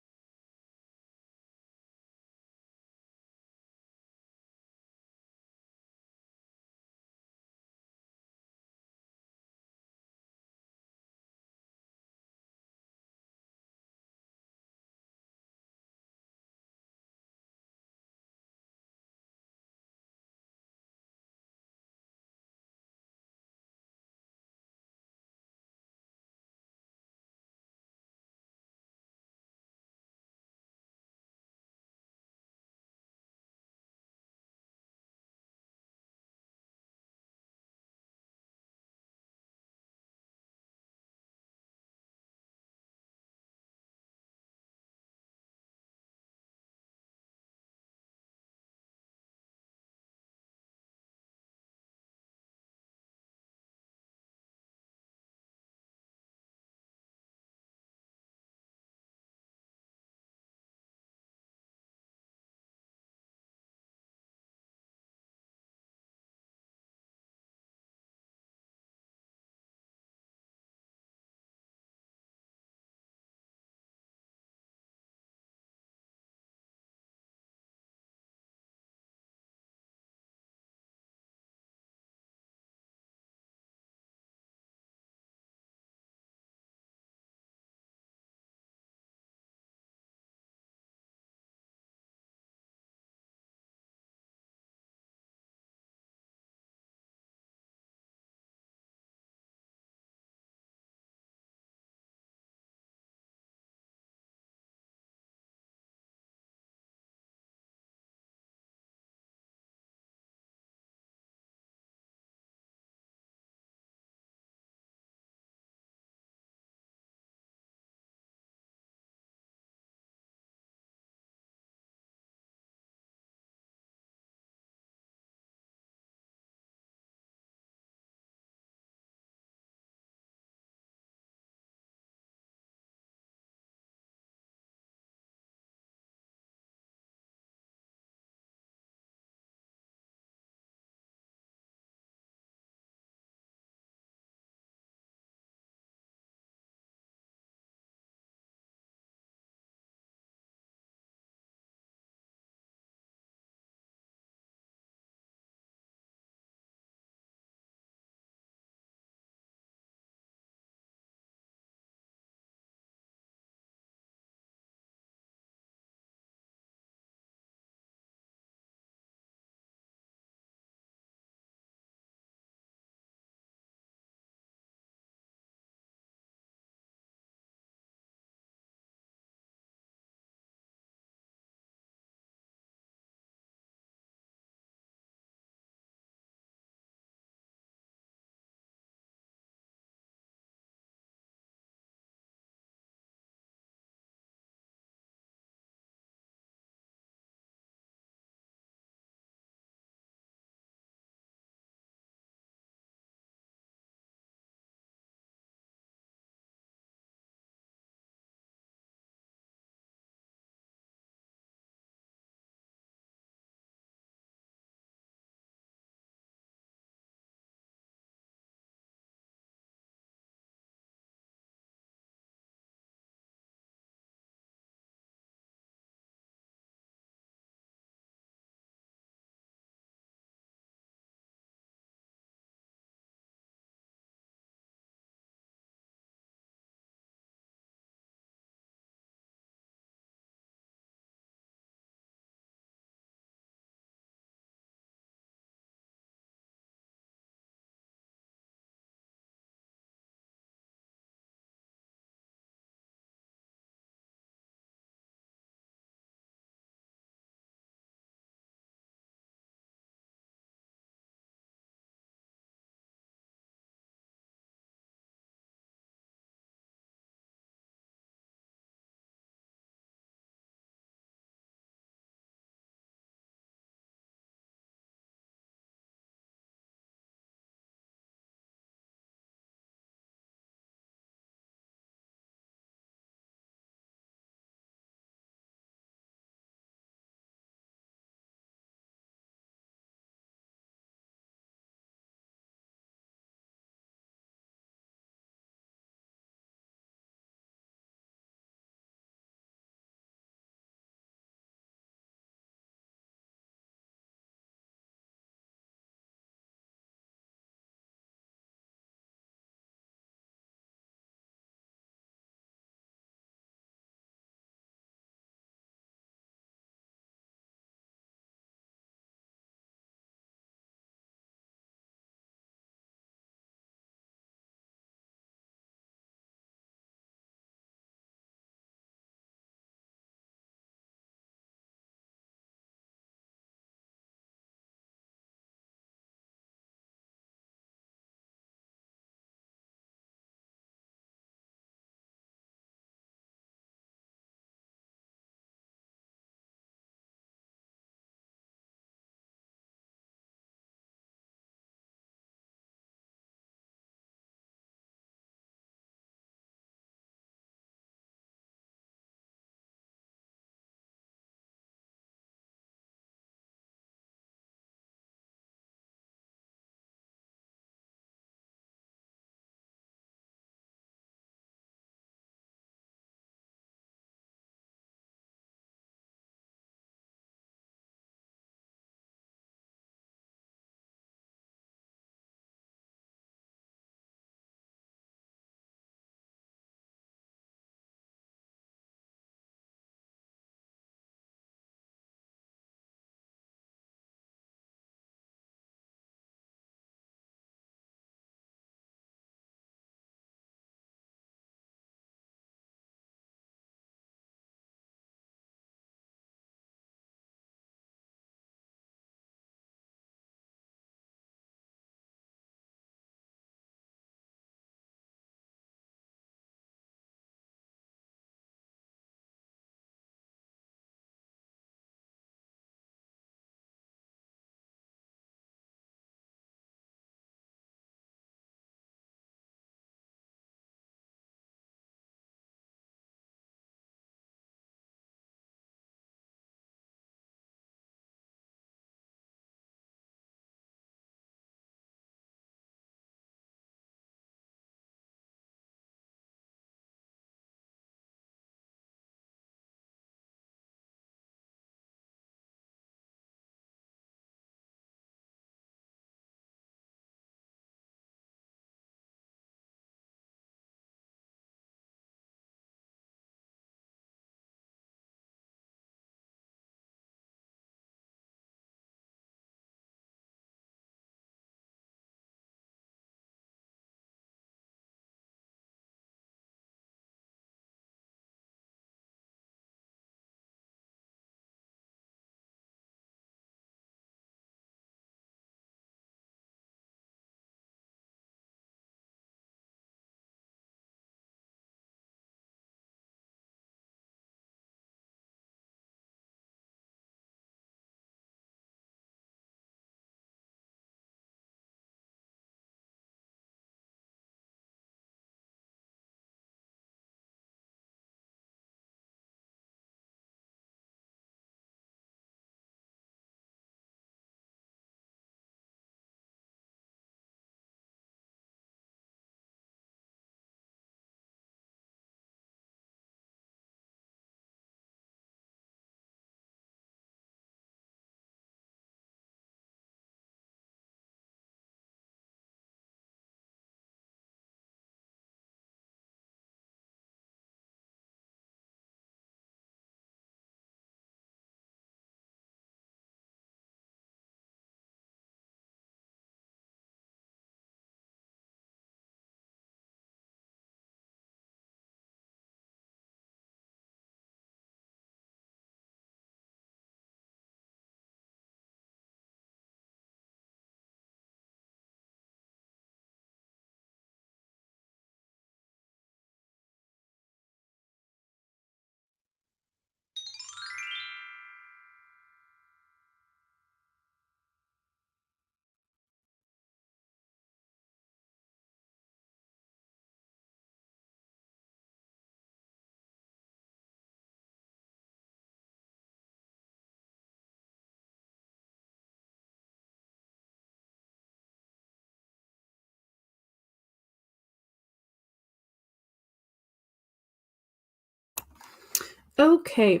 Okay.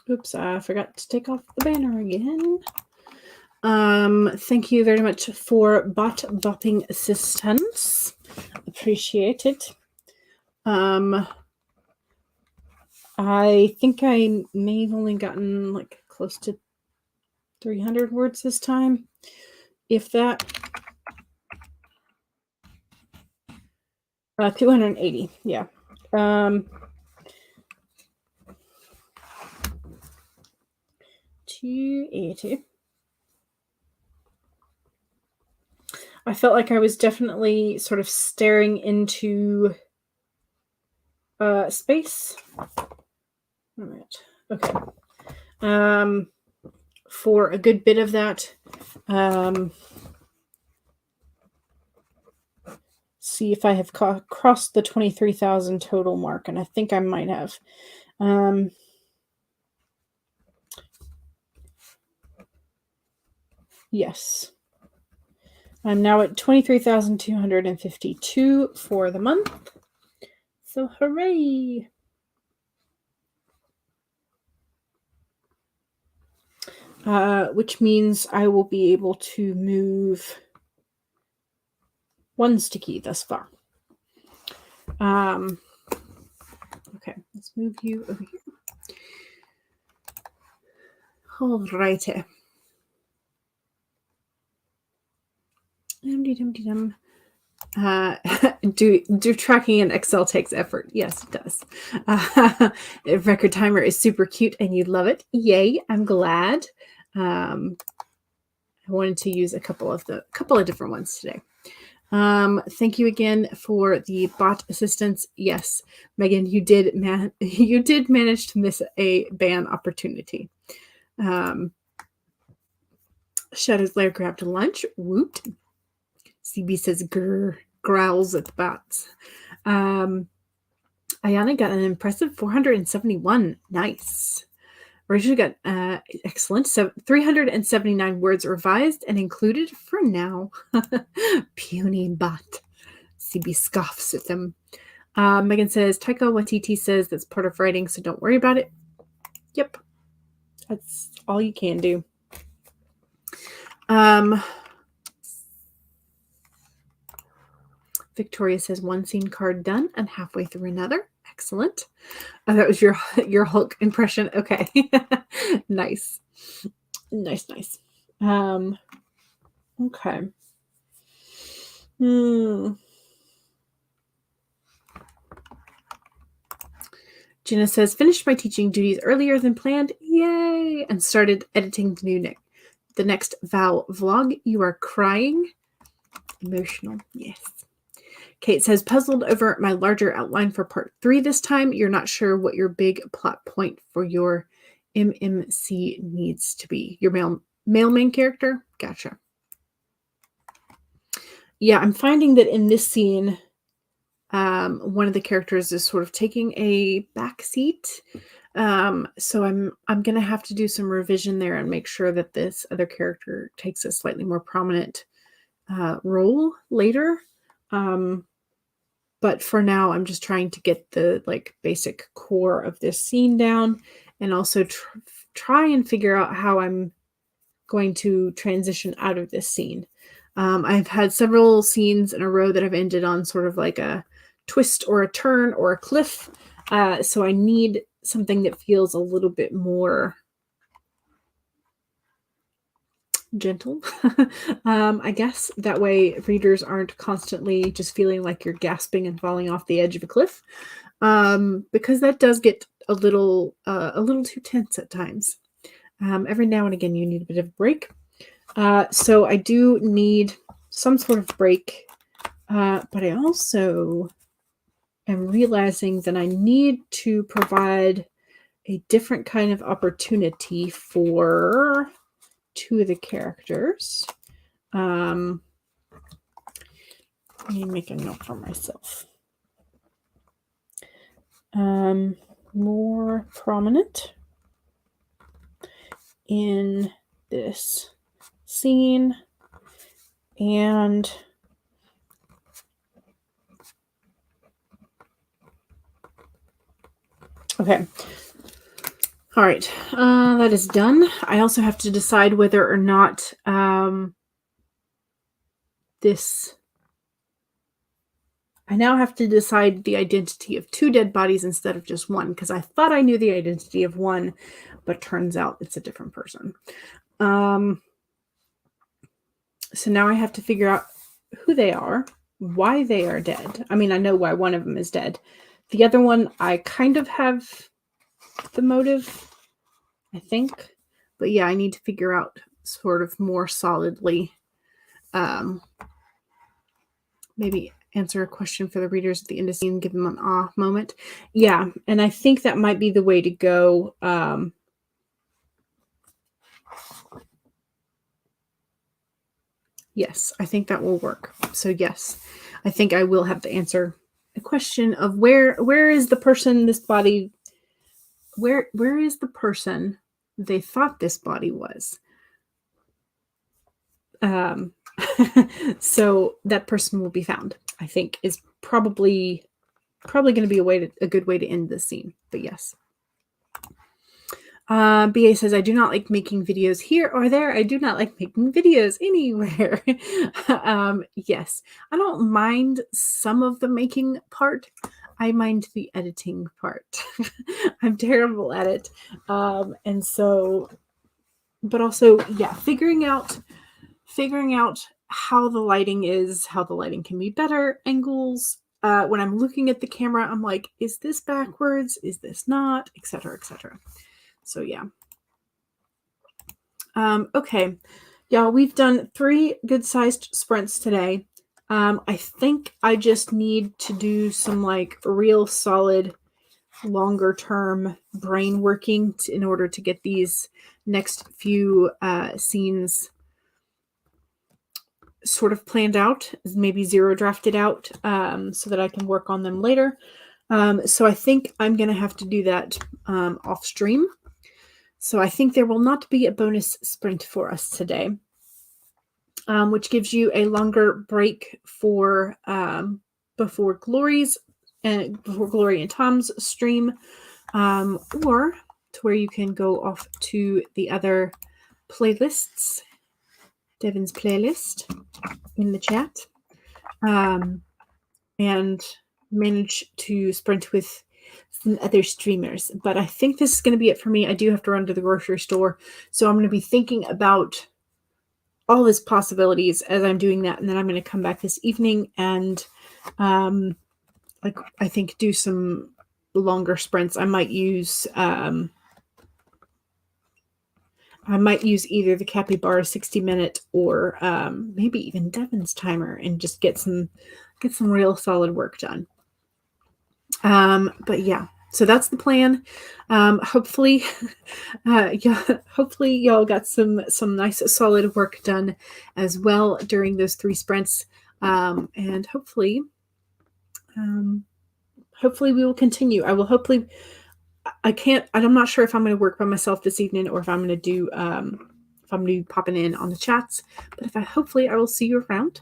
Oops, I forgot to take off the banner again. Thank you very much for bot bopping assistance. Appreciate it. I think I may have only gotten like close to 300 words this time, if that. 280, yeah. 280. I felt like I was definitely sort of staring into space. All right. Okay. For a good bit of that. See if I have crossed the 23,000 total mark, and I think I might have. Yes. I'm now at 23,252 for the month. So hooray! Which means I will be able to move one sticky thus far. Okay, let's move you over here. Alrighty. Dum-de-dum-de-dum. Do tracking in Excel takes effort. Yes, it does. Record timer is super cute and you love it. Yay, I'm glad. I wanted to use a couple of different ones today. Thank you again for the bot assistance. Yes, Megan, you did manage to miss a ban opportunity. Shadow's Lair grabbed lunch. Woot. CB says grr, growls at the bots. Ayana got an impressive 471. Nice. Rachel got excellent. 379 words revised and included for now. Puny bot. CB scoffs at them. Megan says, Taika Waititi says that's part of writing, so don't worry about it. Yep. That's all you can do. Victoria says one scene card done and halfway through another. Excellent. Oh, that was your Hulk impression. Okay. Nice. Nice. Okay. Gina says, finished my teaching duties earlier than planned. Yay! And started editing the next Vow vlog. You are crying. Emotional. Yes. Kate says, puzzled over my larger outline for part 3 this time. You're not sure what your big plot point for your MMC needs to be. Your male main character? Gotcha. Yeah, I'm finding that in this scene, one of the characters is sort of taking a back seat. So I'm going to have to do some revision there and make sure that this other character takes a slightly more prominent role later. But for now, I'm just trying to get the basic core of this scene down, and also try and figure out how I'm going to transition out of this scene. I've had several scenes in a row that have ended on sort of like a twist or a turn or a cliff. So I need something that feels a little bit more gentle, I guess. That way readers aren't constantly just feeling like you're gasping and falling off the edge of a cliff, because that does get a little too tense at times. Every now and again you need a bit of a break. So I do need some sort of break, but I also am realizing that I need to provide a different kind of opportunity for 2 of the characters. Let me make a note for myself. More prominent in this scene, and Okay. All right. That is done. I also have to decide whether or not I now have to decide the identity of 2 dead bodies instead of just 1, because I thought I knew the identity of 1, but turns out it's a different person. So now I have to figure out who they are, why they are dead. I mean, I know why one of them is dead. The other one, I kind of have the motive, I think. But yeah, I need to figure out sort of more solidly, maybe answer a question for the readers at the end of the scene, give them an ah moment. Yeah, and I think that might be the way to go. Yes, I think that will work. So yes, I think I will have to answer a question of where is the person, this body, where is the person they thought this body was? So that person will be found, I think, is probably going to be a good way to end this scene. But yes. BA says, I do not like making videos here or there. I do not like making videos anywhere. Yes, I don't mind some of the making part. I mind the editing part. I'm terrible at it. And so, but also, yeah, figuring out how the lighting is, how the lighting can be better, angles. When I'm looking at the camera, I'm like, is this backwards? Is this not? Etc. Etc. So yeah. Okay, y'all, we've done 3 good-sized sprints today. I think I just need to do some like real solid, longer-term brain working in order to get these next few scenes sort of planned out, maybe 0 drafted out, so that I can work on them later. So I think I'm going to have to do that off stream. So I think there will not be a bonus sprint for us today, which gives you a longer break for before Glory and Tom's stream, or to where you can go off to the other playlists, Devin's playlist in the chat, and manage to sprint with some other streamers. But I think this is going to be it for me. I do have to run to the grocery store, so I'm going to be thinking about all these possibilities as I'm doing that, and then I'm going to come back this evening and like I think do some longer sprints. I might use either the Capybara 60-minute or maybe even Devin's timer and just get some real solid work done. But yeah, so that's the plan. Hopefully, hopefully y'all got some nice solid work done as well during those 3 sprints. And hopefully we will continue. I will hopefully. I'm not sure if I'm going to work by myself this evening or if I'm going to do if I'm going to be popping in on the chats. But hopefully I will see you around.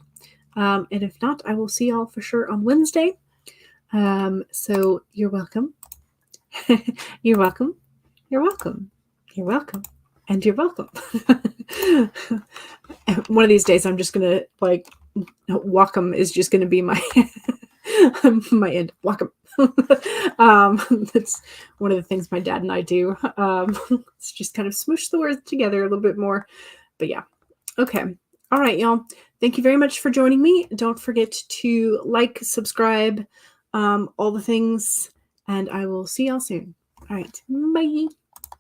And if not, I will see y'all for sure on Wednesday. So you're welcome. You're welcome. You're welcome. You're welcome. And you're welcome. One of these days I'm just going to like welcome is just going to be my my end. Welcome. That's one of the things my dad and I do. It's just kind of smoosh the words together a little bit more. But yeah. Okay. All right, y'all. Thank you very much for joining me. Don't forget to like, subscribe, all the things, and I will see y'all soon. All right. Bye.